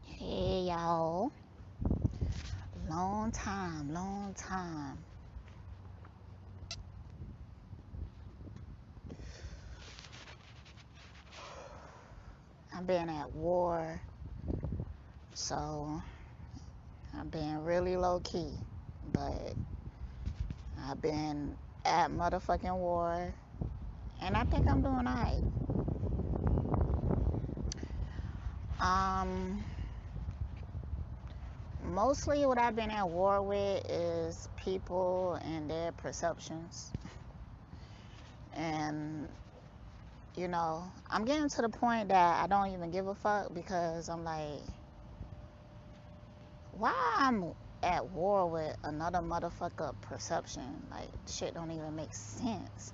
Hey y'all, long time, long time. I've been at war, so I've been really low key, but I've been at motherfucking war, and I think I'm doing alright. Um, Mostly what I've been at war with is people and their perceptions, and I'm getting to the point that I don't even give a fuck because I'm like, why I'm at war with another motherfucker perception? Like, shit don't even make sense.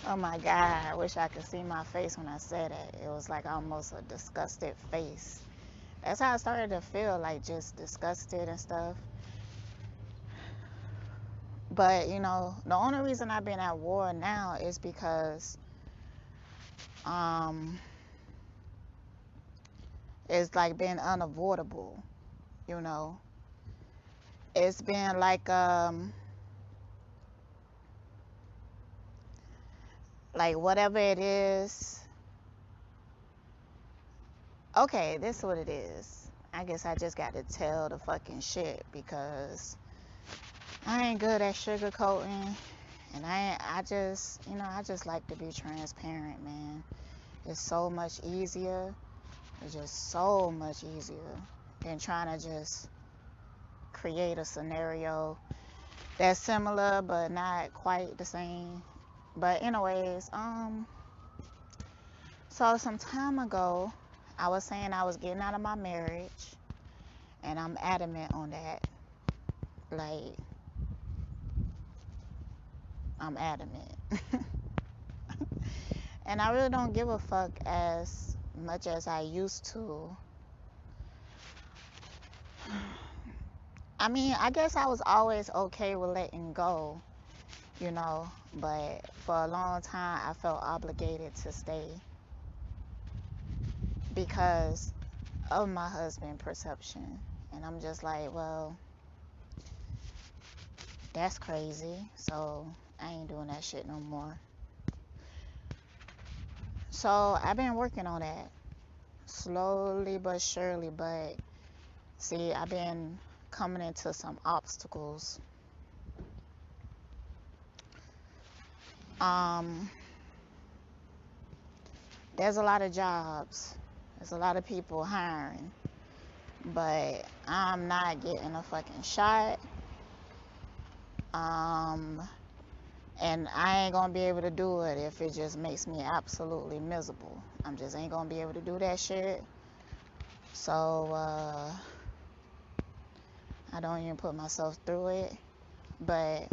Oh my God, I wish I could see my face when I said it. It was like almost a disgusted face. That's how I started to feel, like just disgusted and stuff. But, the only reason I've been at war now is because um, it's like been unavoidable, you know. It's been like whatever it is. Okay, this is what it is. I guess I just got to tell the fucking shit because I ain't good at sugarcoating, and I just like to be transparent, man. It's so much easier. It's just so much easier than trying to just create a scenario that's similar but not quite the same. But anyways, so some time ago, I was saying I was getting out of my marriage, and I'm adamant on that. Like, I'm adamant. And I really don't give a fuck as much as I used to. I mean, I guess I was always okay with letting go, but for a long time I felt obligated to stay because of my husband perception. And I'm just like, well, that's crazy. So I ain't doing that shit no more. So I've been working on that slowly but surely. But see, I've been coming into some obstacles. Um, there's a lot of jobs. There's a lot of people hiring, but I'm not getting a fucking shot. Um, and I ain't gonna be able to do it if it just makes me absolutely miserable. I'm just ain't gonna be able to do that shit. So I don't even put myself through it. But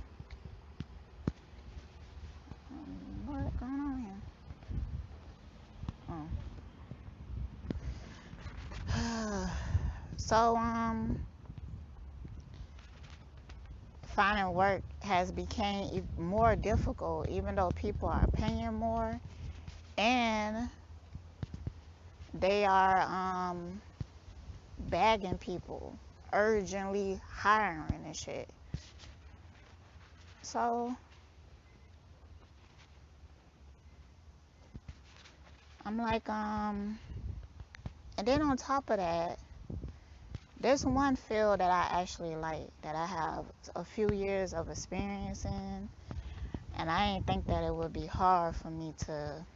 what's going on here? Oh. So finding work has become more difficult, even though people are paying more and they are bagging people, urgently hiring and shit. So I'm like, and then on top of that, there's one field that I actually like, that I have a few years of experience in, and I didn't think that it would be hard for me to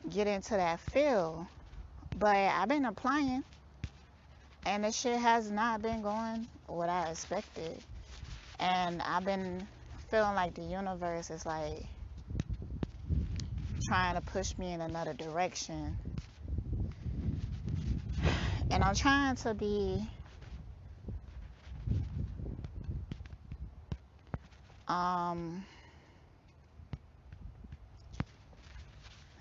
get into that field. But I've been applying, and the shit has not been going what I expected. And I've been feeling like the universe is like trying to push me in another direction. And um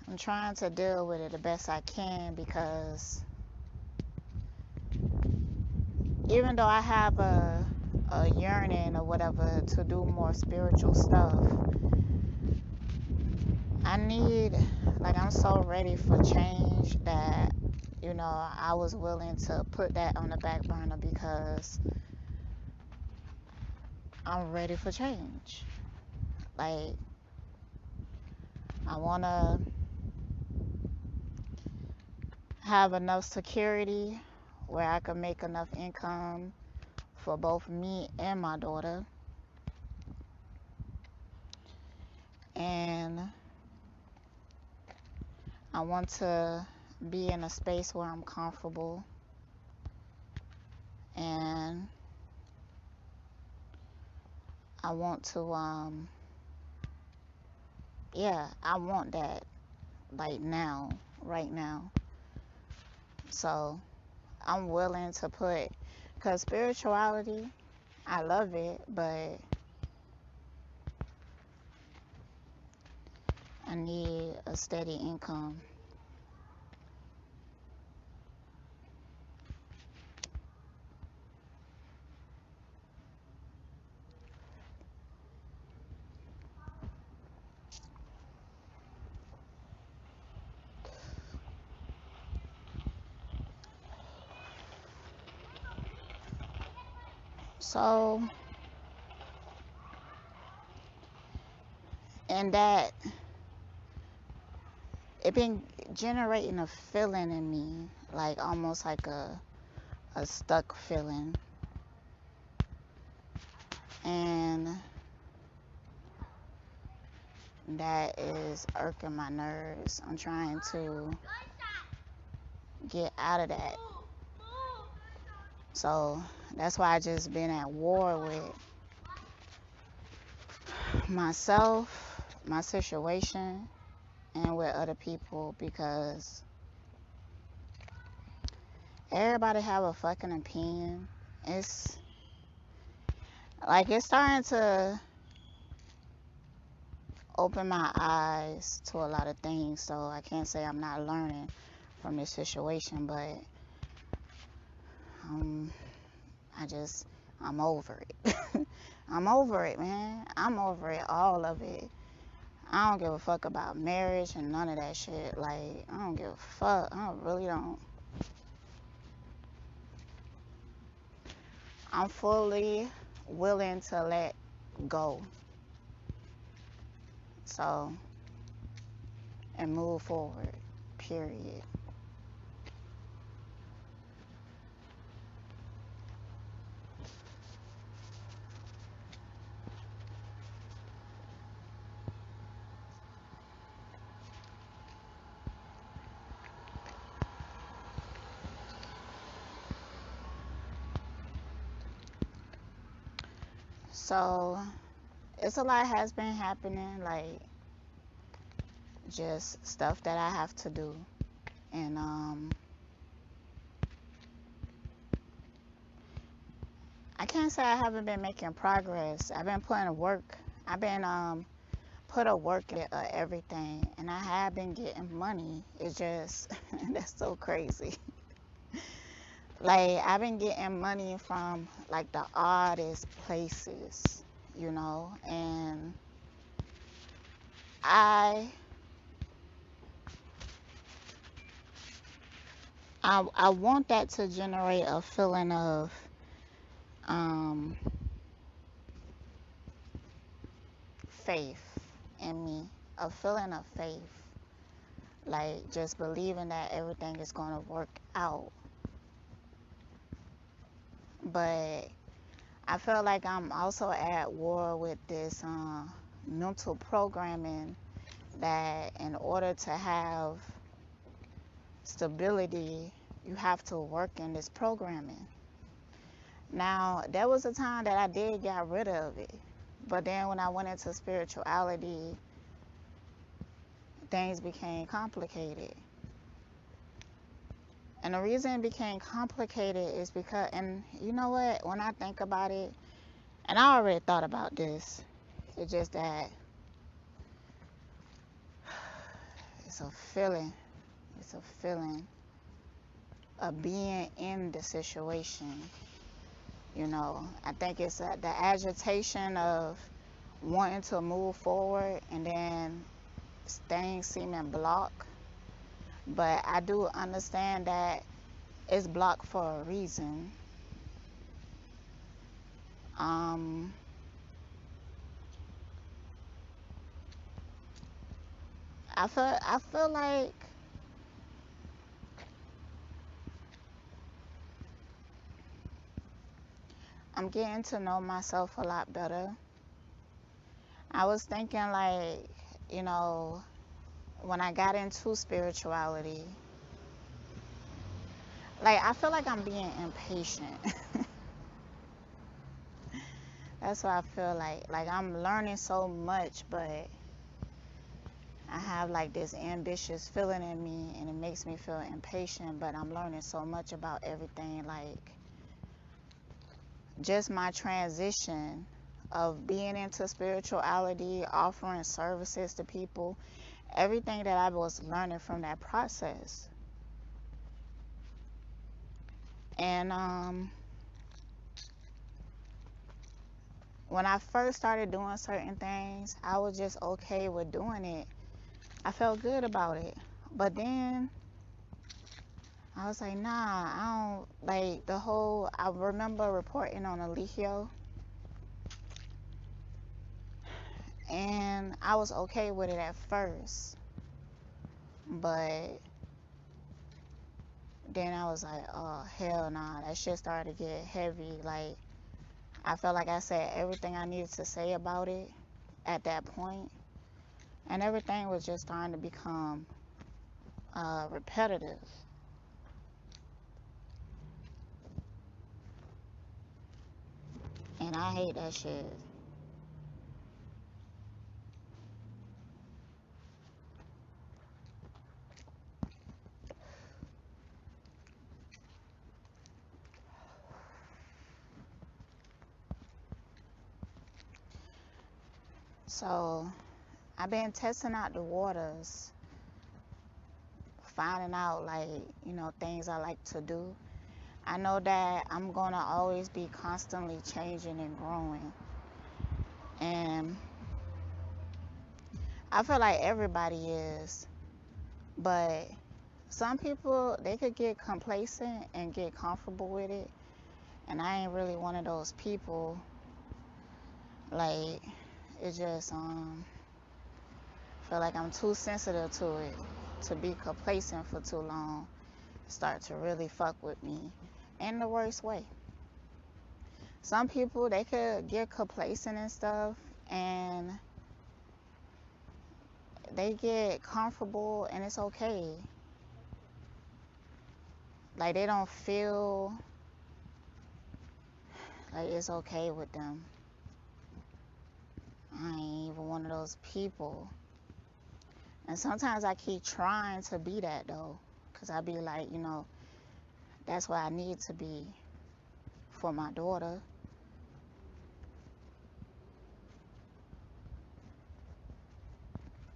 I'm trying to deal with it the best I can because even though I have a yearning or whatever to do more spiritual stuff, I need, like, I'm so ready for change that, I was willing to put that on the back burner because I'm ready for change. Like, I want to have enough security where I can make enough income for both me and my daughter. And I want to be in a space where I'm comfortable. And I want to, yeah, I want that, like, now, right now. So I'm willing to put, because spirituality, I love it, but I need a steady income. So, and that, it been generating a feeling in me, like almost like a stuck feeling. And that is irking my nerves. I'm trying to get out of that. So that's why I just been at war with myself, my situation, and with other people, because everybody have a fucking opinion. It's like, it's starting to open my eyes to a lot of things. So I can't say I'm not learning from this situation, but I'm over it. I'm over it, man. I'm over it, all of it. I don't give a fuck about marriage and none of that shit. Like, I don't give a fuck. I really don't. I'm fully willing to let go. So, and move forward, period. So, it's a lot has been happening, like, just stuff that I have to do. And, I can't say I haven't been making progress. I've been putting work. I've been, put a work in everything. And I have been getting money. It's just, that's so crazy. Like, I've been getting money from, like, the oddest places, and I I want that to generate a feeling of um faith in me, a feeling of faith, like just believing that everything is going to work out. But I feel like I'm also at war with this mental programming that in order to have stability, you have to work in this programming. Now, there was a time that I did get rid of it, but then when I went into spirituality, things became complicated. And the reason it became complicated is because, and you know what, when I think about it, and I already thought about this, it's just that it's a feeling. It's a feeling of being in the situation. I think it's the agitation of wanting to move forward, and then things seeming blocked, but I do understand that it's blocked for a reason. Um, I feel like I'm getting to know myself a lot better. I was thinking like, you know, when I got into spirituality, like I feel like I'm being impatient. That's what I feel like. Like I'm learning so much, but I have like this ambitious feeling in me and it makes me feel impatient, but I'm learning so much about everything. Like just my transition of being into spirituality, offering services to people, everything that I was learning from that process. And when I first started doing certain things, I was just okay with doing it. I felt good about it. But then I was like, nah, I don't like the whole. I remember reporting on Alihio, and I was okay with it at first. But then I was like, oh, hell nah, that shit started to get heavy. Like, I felt like I said everything I needed to say about it at that point, and everything was just starting to become repetitive. And I hate that shit. So I've been testing out the waters, finding out like, things I like to do. I know that I'm gonna always be constantly changing and growing. And I feel like everybody is, but some people they could get complacent and get comfortable with it. And I ain't really one of those people. Like it just feel like I'm too sensitive to it to be complacent for too long. Start to really fuck with me in the worst way. Some people they could get complacent and stuff and they get comfortable and it's okay. Like they don't feel like it's okay with them. I ain't even one of those people. And sometimes I keep trying to be that though. Cause I be like, that's what I need to be for my daughter.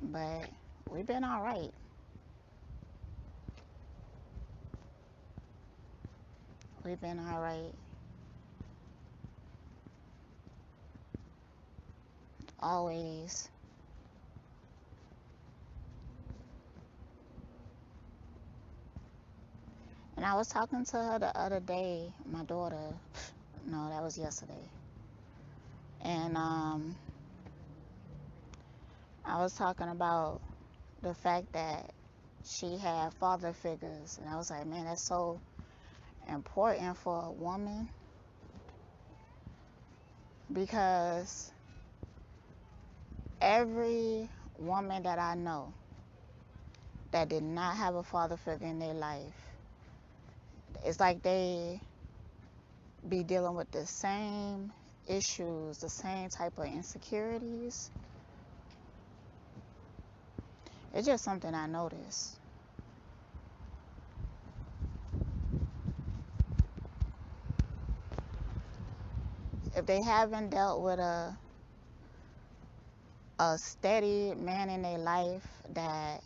But we've been alright. We've been alright. Always. And I was talking to her the other day, my daughter. No, that was yesterday. And I was talking about the fact that she had father figures. And I was like, man, that's so important for a woman because every woman that I know that did not have a father figure in their life, it's like they be dealing with the same issues, the same type of insecurities. It's just something I noticed. If they haven't dealt with a steady man in their life that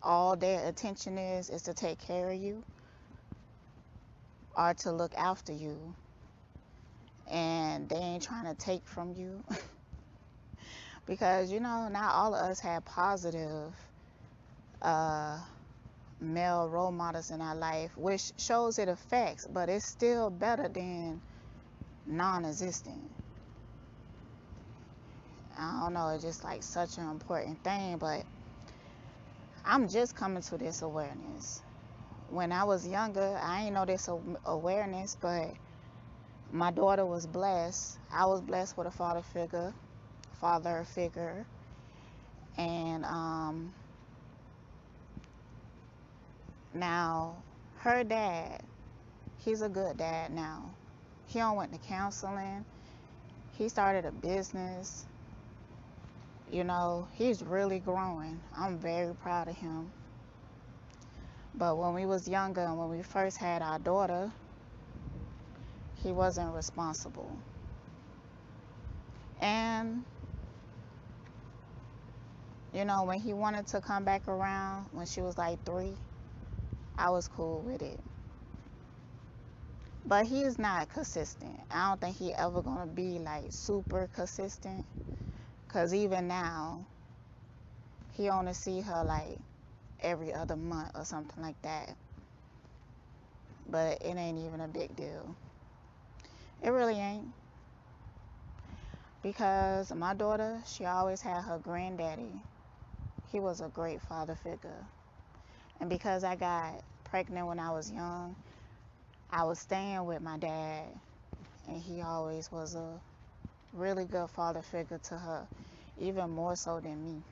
all their attention is to take care of you or to look after you and they ain't trying to take from you Because, you know, not all of us had positive uh, male role models in our life, which shows it affects, but it's still better than non-existent. I don't know, it's just like such an important thing, but I'm just coming to this awareness. When I was younger, I ain't know this awareness, but my daughter was blessed. I was blessed with a father figure, and now her dad, he's a good dad now. He don't went to counseling. He started a business. You know, he's really growing. I'm very proud of him. But when we was younger and when we first had our daughter, he wasn't responsible. And, you know, when he wanted to come back around when she was like 3, I was cool with it. But he is not consistent. I don't think he ever gonna be like super consistent. Cause even now, he only see her like every other month or something like that. But it ain't even a big deal. It really ain't. Because my daughter, she always had her granddaddy. He was a great father figure. And because I got pregnant when I was young, I was staying with my dad, and he always was a really good father figure to her, even more so than me.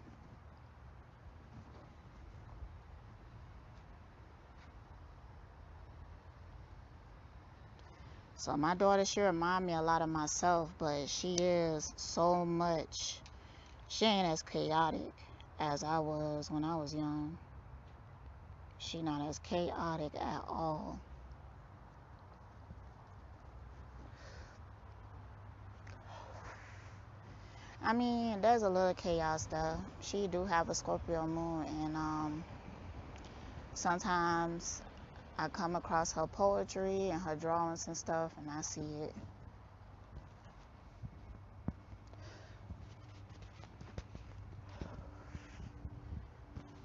So my daughter, she remind me a lot of myself, but she is so much, she ain't as chaotic as I was when I was young. She not as chaotic at all. I mean, there's a little chaos though. She do have a Scorpio moon, and sometimes I come across her poetry and her drawings and stuff, and I see it.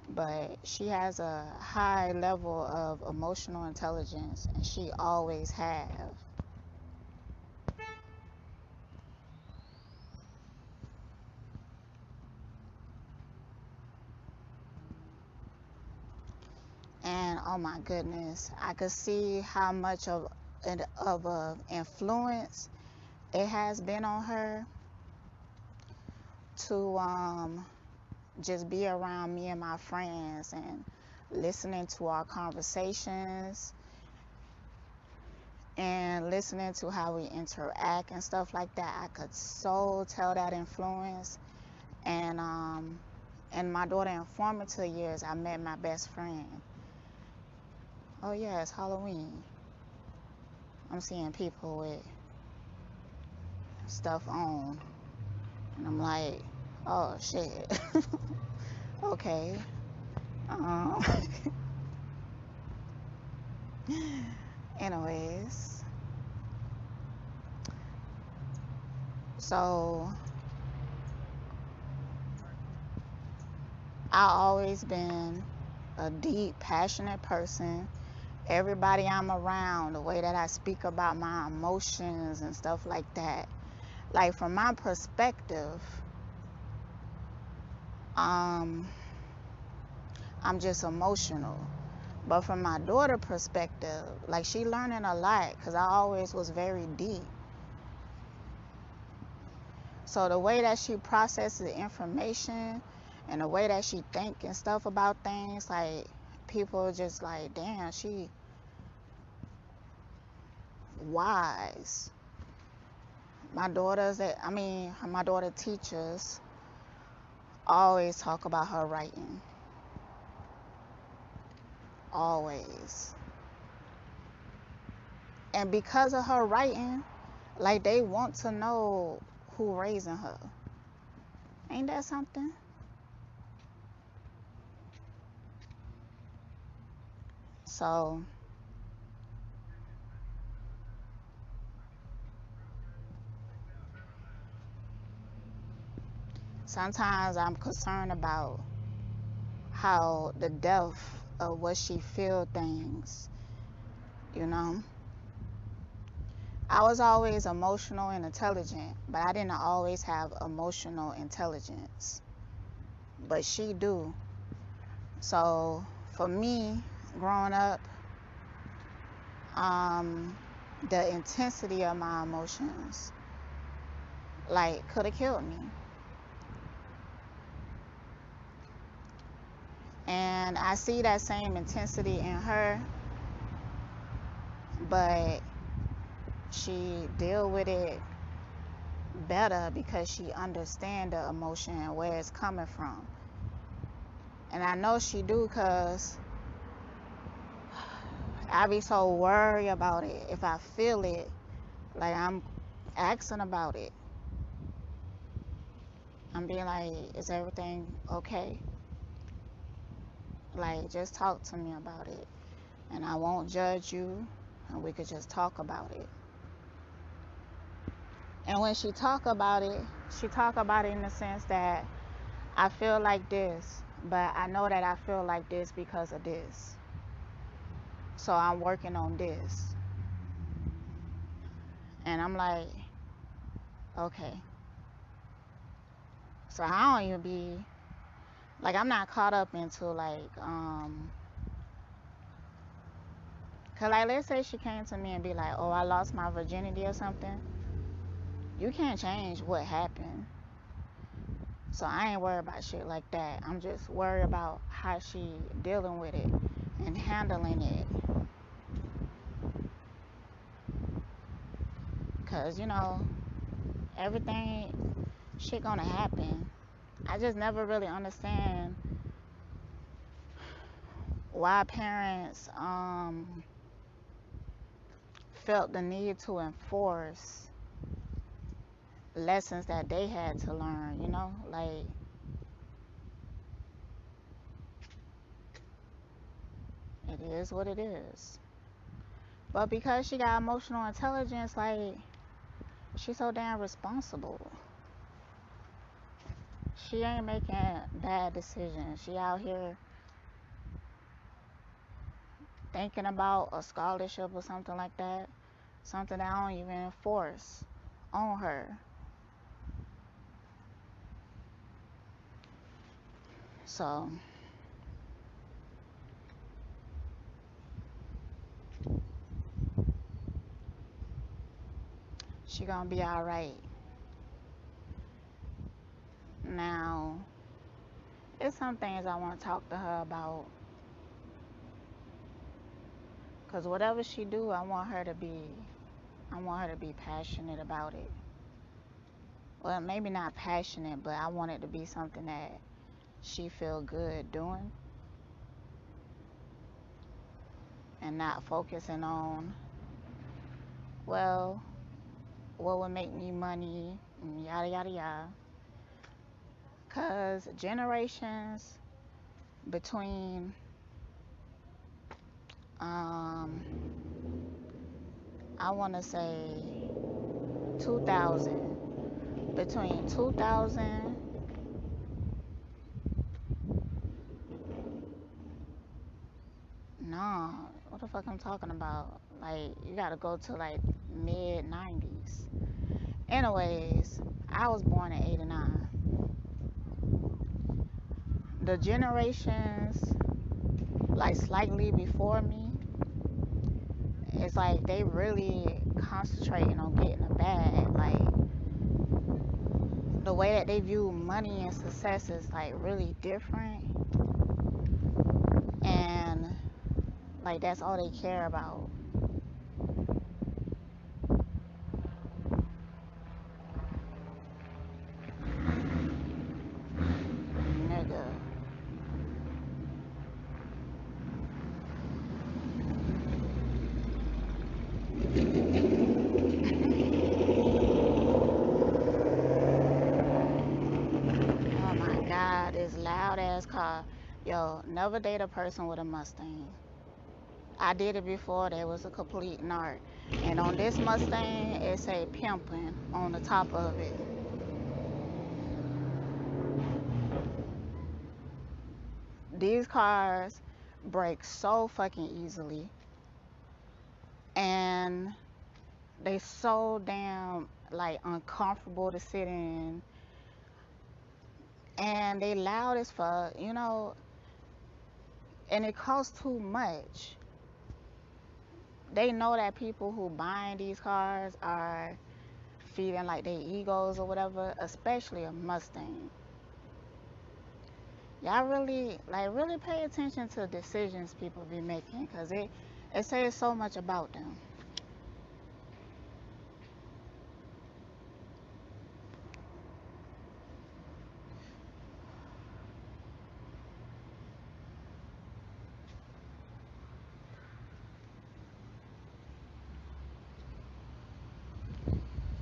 But she has a high level of emotional intelligence, and she always have. And oh my goodness, I could see how much of a influence it has been on her to just be around me and my friends and listening to our conversations and listening to how we interact and stuff like that. I could so tell that influence. And in my daughter in formative years, I met my best friend. Oh yeah, it's Halloween. I'm seeing people with stuff on, and I'm like, oh shit. Okay. Um, anyways, so I always been a deep, passionate person. Everybody I'm around, the way that I speak about my emotions and stuff like that. Like from my perspective, I'm just emotional. But from my daughter perspective, like she learning a lot because I always was very deep. So the way that she processes information and the way that she think and stuff about things, like people just like, damn, she wise. My daughters that I mean, my daughter teachers always talk about her writing. Always. And because of her writing, like they want to know who raising her. Ain't that something? So Sometimes I'm concerned about how the depth of what she feel things, you know. I was always emotional and intelligent, but I didn't always have emotional intelligence. But she do. So for me, growing up, um, the intensity of my emotions, like, could have killed me. And I see that same intensity in her, but she deal with it better because she understand the emotion and where it's coming from. And I know she do because I be so worried about it. If I feel it, like, I'm asking about it. I'm being like, is everything okay? Like, just talk to me about it. And I won't judge you, and we could just talk about it. And when she talk about it in the sense that I feel like this, but I know that I feel like this because of this. So I'm working on this. And I'm like, okay. So I don't even be, like, I'm not caught up into, like, cause, like, let's say she came to me and be like, oh, I lost my virginity or something. You can't change what happened. So I ain't worried about shit like that. I'm just worried about how she dealing with it and handling it. Cause, you know, everything, shit gonna happen. I just never really understand why parents felt the need to enforce lessons that they had to learn, you know? Like, it is what it is. But because she got emotional intelligence, like, she's so damn responsible. She ain't making bad decisions. She out here thinking about a scholarship or something like that. Something that I don't even enforce on her. So she gonna be alright. Now, it's some things I want to talk to her about. Cause whatever she do, I want her to be passionate about it. Well, maybe not passionate, but I want it to be something that she feel good doing, and not focusing on, well, what would make me money, yada yada yada. Cause generations between um I want to say 2000, between 2000, no, what the fuck I'm talking about? Like, you gotta go to, like, mid 90s. Anyways, I was born in 89. The generations, like, slightly before me, it's like they really concentrating on getting a bag. Like, the way that they view money and success is, like, really different. And, like, that's all they care about. Nigga. Oh my God, this loud ass car. Yo, never date a person with a Mustang. I did it before. That was a complete narc. And on this Mustang, it say pimping on the top of it. These cars break so fucking easily, and they so damn like uncomfortable to sit in, and they loud as fuck, you know, and it costs too much. They know that people who buying these cars are feeding like their egos or whatever, especially a Mustang. Y'all really pay attention to decisions people be making, because it says so much about them.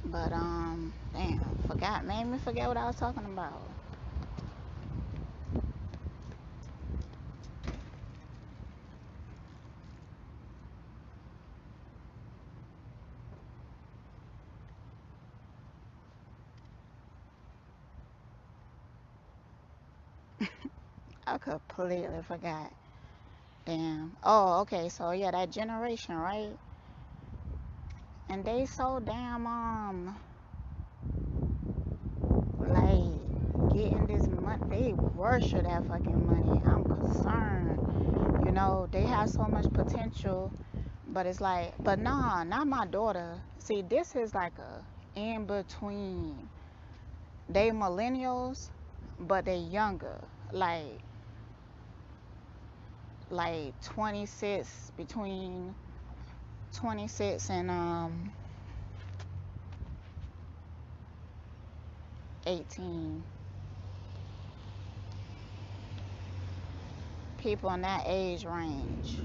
But damn, made me forget what I was talking about. I completely forgot. Damn. Oh, okay. So yeah, that generation, right? And they so damn like getting this money. They worship that fucking money. I'm concerned. You know, they have so much potential, but it's like, but nah, not my daughter. See, this is like a in between. They millennials, but they younger. Like 26, between 26 and 18. People in that age range.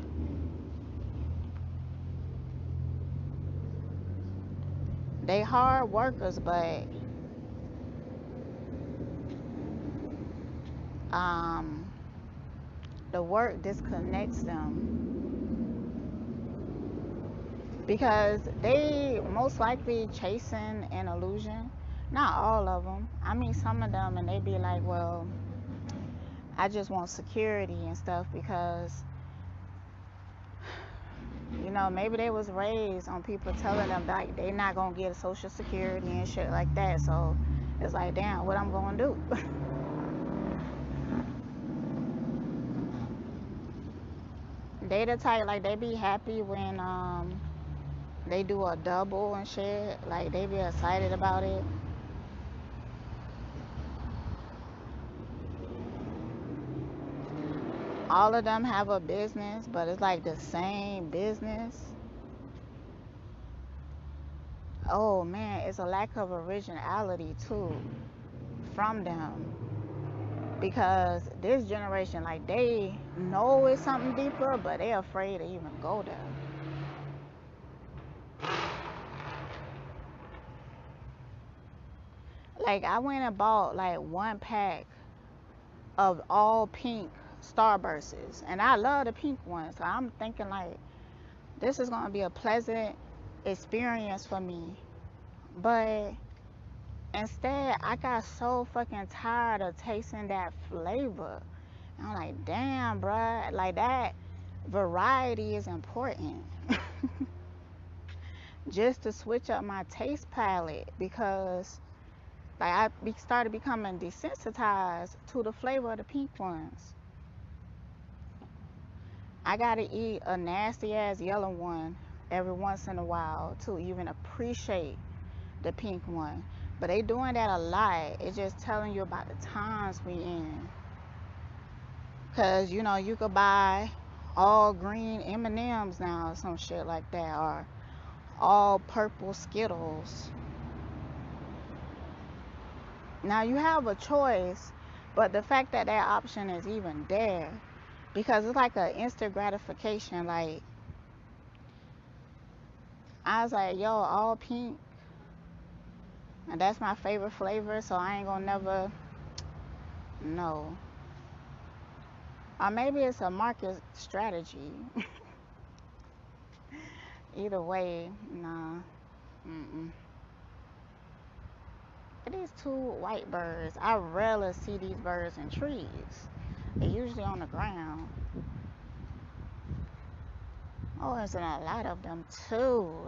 They hard workers, but um the work disconnects them because they most likely chasing an illusion. Not all of them. I mean, some of them, and they be like, well, I just want security and stuff because, you know, maybe they was raised on people telling them like they not gonna get social security and shit like that. So it's like, damn, what I'm gonna do? They the type, like, they be happy when they do a double and shit. Like, they be excited about it. All of them have a business, but it's like the same business. Oh man, it's a lack of originality too from them, because this generation, like, they know it's something deeper, but they afraid to even go there. Like, I went and bought like one pack of all pink Starbursts, and I love the pink ones. So I'm thinking like this is gonna be a pleasant experience for me. But instead, I got so fucking tired of tasting that flavor. And I'm like, damn, bruh, like that variety is important. Just to switch up my taste palette, because like started becoming desensitized to the flavor of the pink ones. I gotta eat a nasty ass yellow one every once in a while to even appreciate the pink one. But they doing that a lot. It's just telling you about the times we in. Cause you know you could buy all green M&Ms now, or some shit like that, or all purple Skittles. Now you have a choice, but the fact that that option is even there, because it's like an instant gratification. Like, I was like, yo, all pink, and that's my favorite flavor, so I ain't gonna never, no. Or maybe it's a market strategy. Either way, nah. Mm-mm. These two white birds, I rarely see these birds in trees. They're usually on the ground. Oh, there's a lot of them too.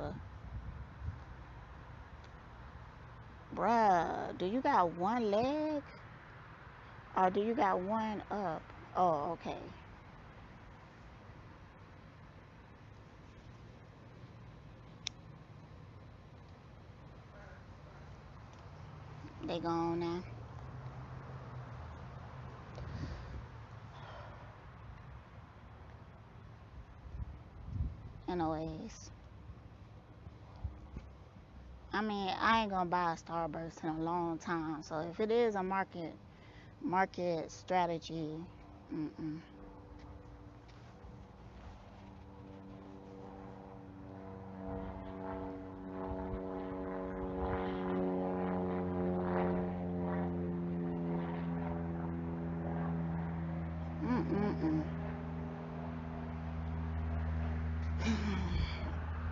Bruh, do you got one leg? Or do you got one up? Oh, okay. They gone now. Anyways. I mean, I ain't gonna buy a Starburst in a long time. So if it is a market strategy, mm-mm. Mm-mm-mm.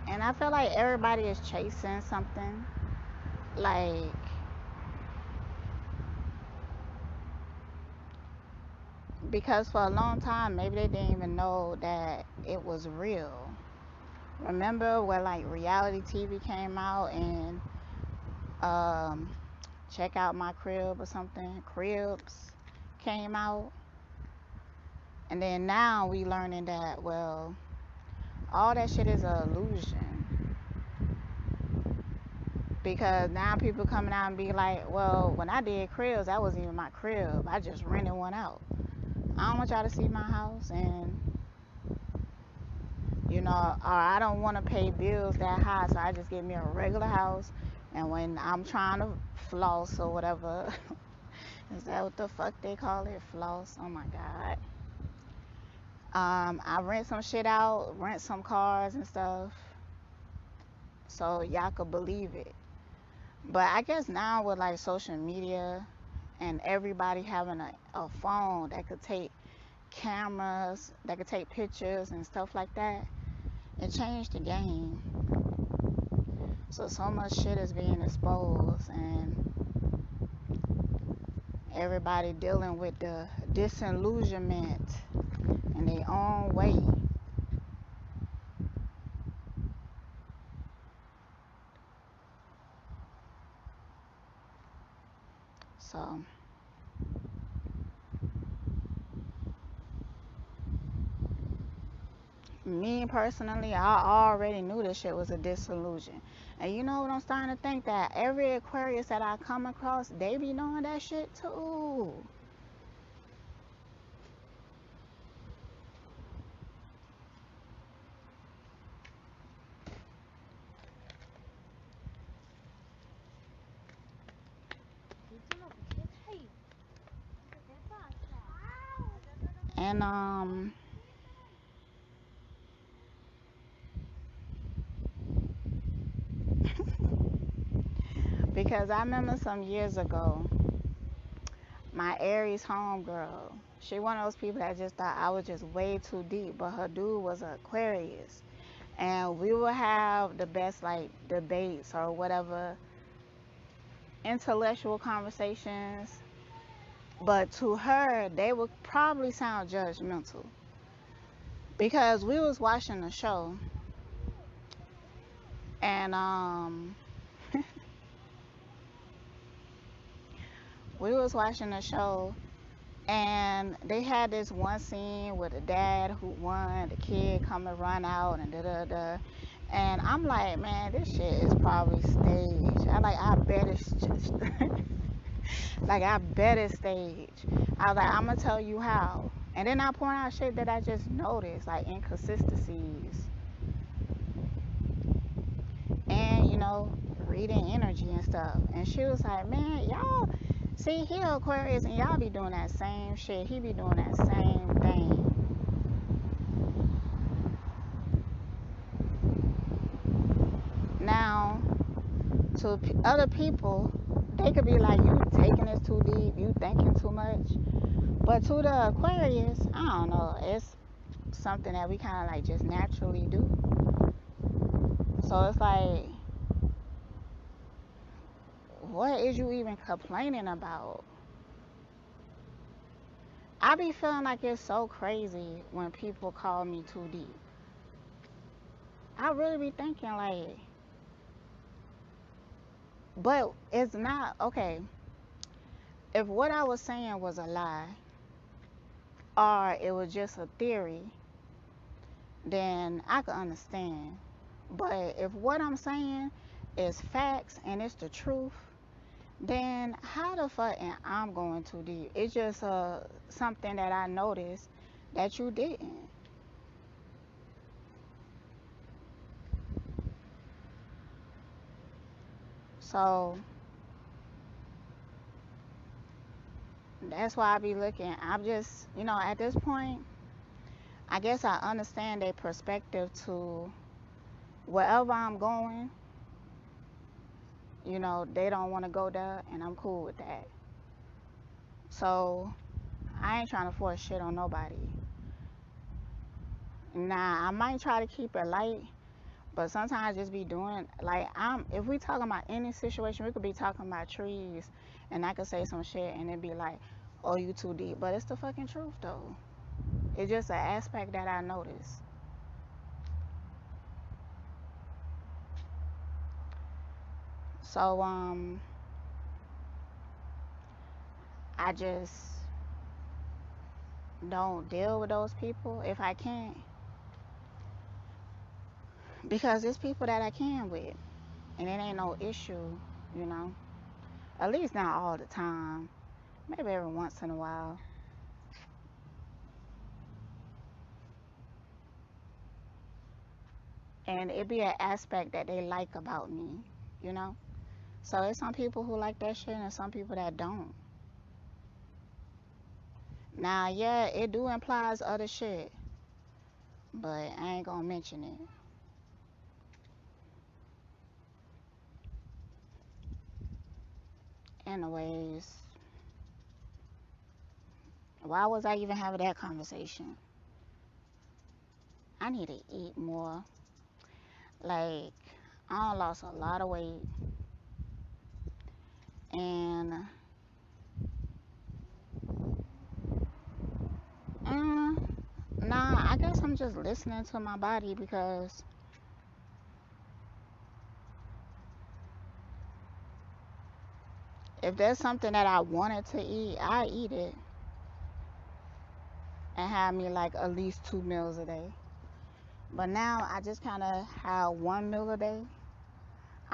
And I feel like everybody is chasing something. Like, because for a long time, maybe they didn't even know that it was real. Remember when like reality TV came out and um, Check Out My Crib or something, Cribs came out, and then now we learning that well, all that shit is an illusion. Because now people coming out and be like, well, when I did Cribs, that wasn't even my crib. I just rented one out. I don't want y'all to see my house, and or I don't want to pay bills that high, so I just get me a regular house. And when I'm trying to floss or whatever, is that what the fuck they call it? Floss? Oh my god. I rent some shit out, rent some cars and stuff, so y'all could believe it. But I guess now with like social media and everybody having a phone that could take cameras, that could take pictures and stuff like that, it changed the game. So much shit is being exposed, and everybody dealing with the disillusionment in their own way. So me personally, I already knew this shit was a disillusion. And you know what, I'm starting to think that every Aquarius that I come across, they be knowing that shit too. And because I remember some years ago, my Aries homegirl, she one of those people that just thought I was just way too deep, but her dude was an Aquarius. And we would have the best like debates or whatever, intellectual conversations, but to her they would probably sound judgmental because we was watching the show, and we was watching the show, and they had this one scene with the dad who won, the kid come to run out and da da da. And I'm like, man, this shit is probably staged. I bet it's just like I bet it's staged. I was like, I'm gonna tell you how. And then I point out shit that I just noticed, like inconsistencies, and reading energy and stuff. And she was like, man, y'all see, he Aquarius, and y'all be doing that same shit. He be doing that same thing. Now, to other people, they could be like, you taking this too deep, you thinking too much. But to the Aquarius, I don't know, it's something that we kind of like just naturally do. So it's like, what is you even complaining about? I be feeling like it's so crazy when people call me too deep. I really be thinking like, but it's not okay. If what I was saying was a lie or it was just a theory, then I could understand. But if what I'm saying is facts and it's the truth, then how the fuck am I going too deep? It's just something that I noticed that you didn't. So that's why I be looking. I'm just, at this point, I guess I understand their perspective to wherever I'm going. They don't want to go there, and I'm cool with that. So I ain't trying to force shit on nobody. Nah, I might try to keep it light, but sometimes I just be doing like if we talking about any situation, we could be talking about trees, and I could say some shit, and it'd be like, "Oh, you too deep," but it's the fucking truth though. It's just an aspect that I notice. So I just don't deal with those people if I can't, because it's people that I can with, and it ain't no issue, you know. At least not all the time. Maybe every once in a while. And it be an aspect that they like about me, you know. So it's some people who like that shit and some people that don't. Now, yeah, it do implies other shit, but I ain't gonna mention it. Anyways, why was I even having that conversation? I need to eat more. Like, I done lost a lot of weight, and uh, nah, I guess I'm just listening to my body because if there's something that I wanted to eat, I eat it and have me like at least 2 meals a day. But now I just kind of have 1 meal a day.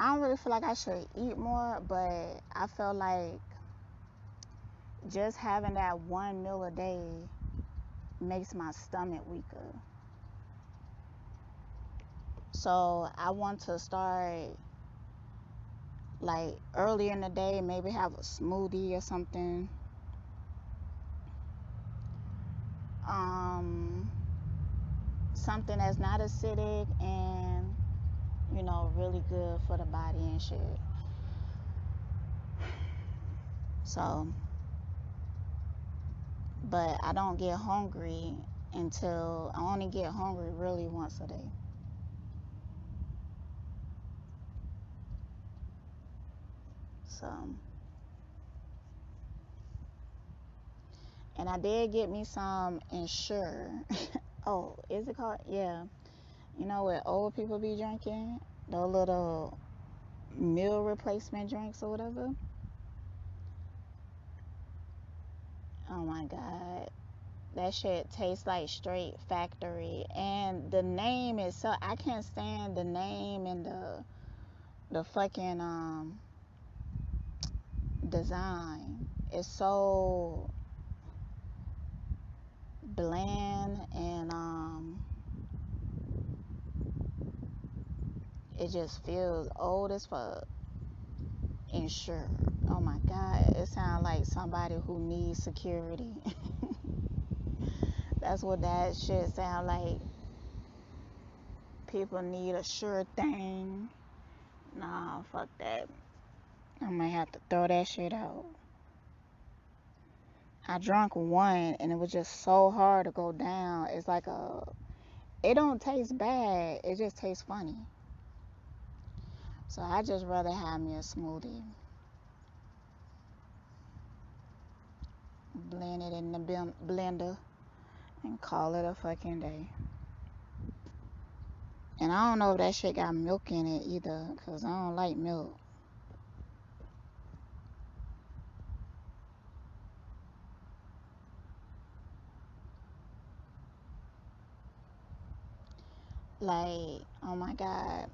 I don't really feel like I should eat more, but I feel like just having that 1 meal a day makes my stomach weaker. So I want to start like early in the day, maybe have a smoothie or something. Um, Something that's not acidic and really good for the body and shit. So, but I don't get hungry until I only get hungry really once a day. So, and I did get me some Ensure. Oh, is it called? Yeah. You know what old people be drinking? Those little meal replacement drinks or whatever. Oh my God. That shit tastes like straight factory. And the name is so I can't stand the name and the fucking design. It's so bland and it just feels old as fuck. Ensure. Oh my God. It sounds like somebody who needs security. That's what that shit sound like. People need a sure thing. Nah, fuck that. I might have to throw that shit out. I drank one and it was just so hard to go down. It's like it don't taste bad. It just tastes funny. So I just rather have me a smoothie. blend it in the blender, and call it a fucking day. And I don't know if that shit got milk in it either, cause I don't like milk. Like, oh my god.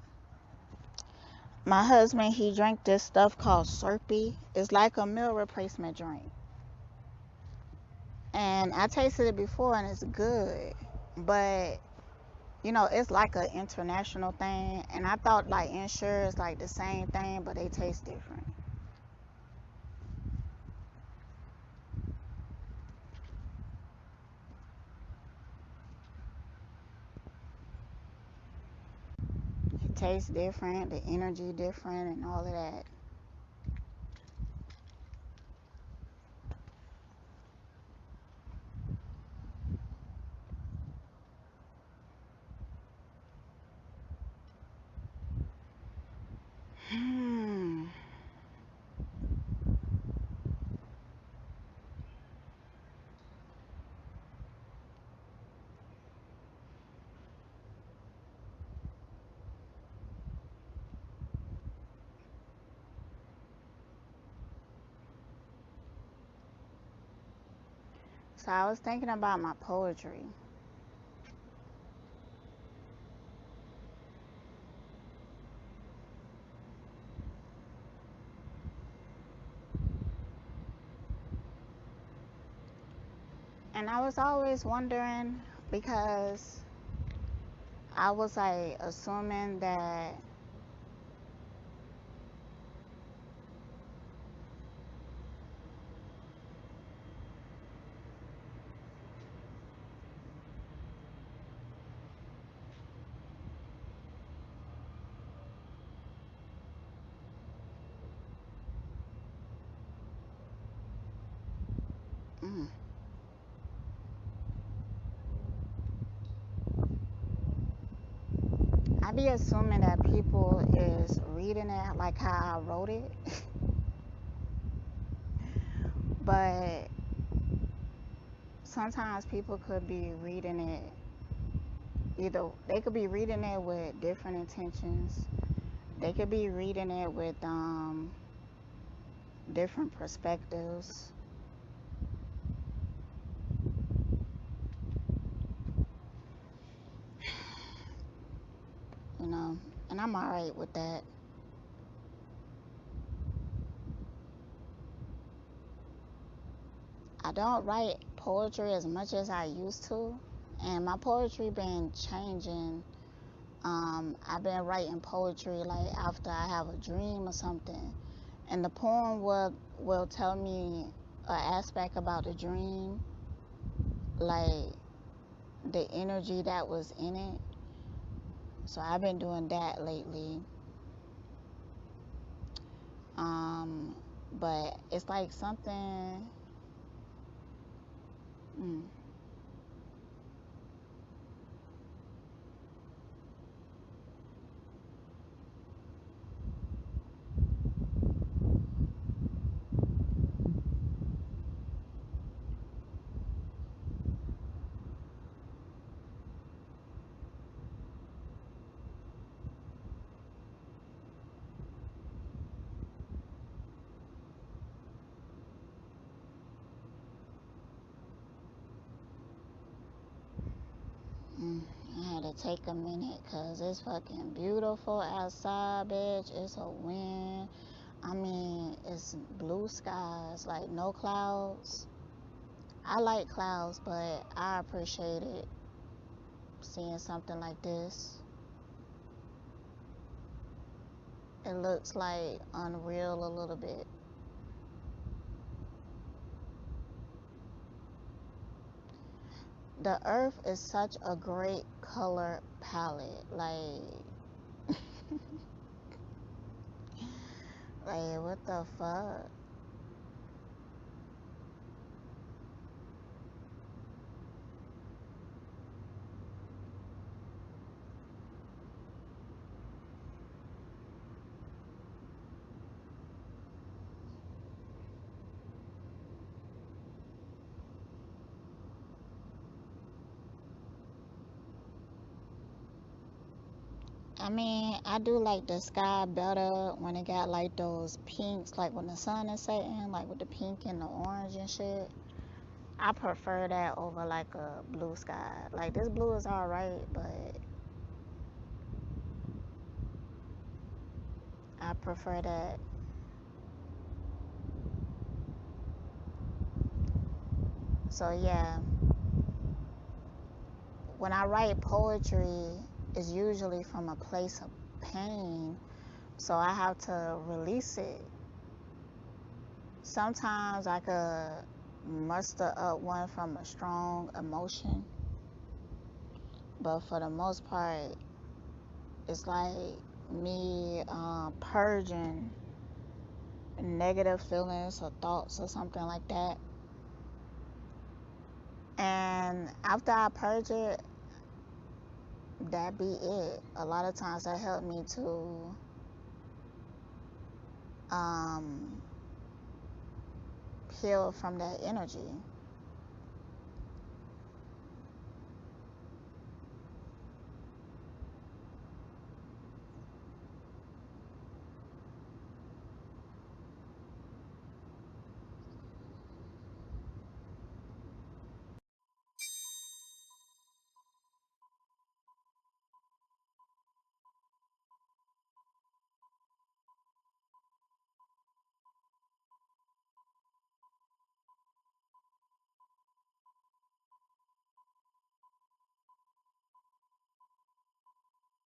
My husband, he drank this stuff called Slurpee. It's like a meal replacement drink. And I tasted it before and it's good. But, you know, it's like an international thing. And I thought like Ensure is like the same thing, but they taste different. It tastes different, the energy different, and all of that. Hmm. So I was thinking about my poetry. And I was always wondering because I was like assuming that mm, I be assuming that people is reading it like how I wrote it. But sometimes people could be reading it either they could be reading it with different intentions. They could be reading it with different perspectives, you know, and I'm alright with that. I don't write poetry as much as I used to, and my poetry been changing. I've been writing poetry like after I have a dream or something, and the poem will tell me an aspect about the dream, like the energy that was in it. So I've been doing that lately. Um, but it's like something. Mm, mm. I had to take a minute because it's fucking beautiful outside, bitch. It's a wind. I mean, it's blue skies, like no clouds. I like clouds, but I appreciate it seeing something like this. It looks like unreal a little bit. The earth is such a great color palette. Like what the fuck? I mean, I do like the sky better when it got like those pinks, like when the sun is setting, like with the pink and the orange and shit. I prefer that over like a blue sky. Like this blue is alright, but I prefer that. So yeah, when I write poetry, it's usually from a place of pain, so I have to release it. Sometimes I could muster up one from a strong emotion, but for the most part, it's like me purging negative feelings or thoughts or something like that. And after I purge it, that be it. A lot of times that helped me to um, heal from that energy.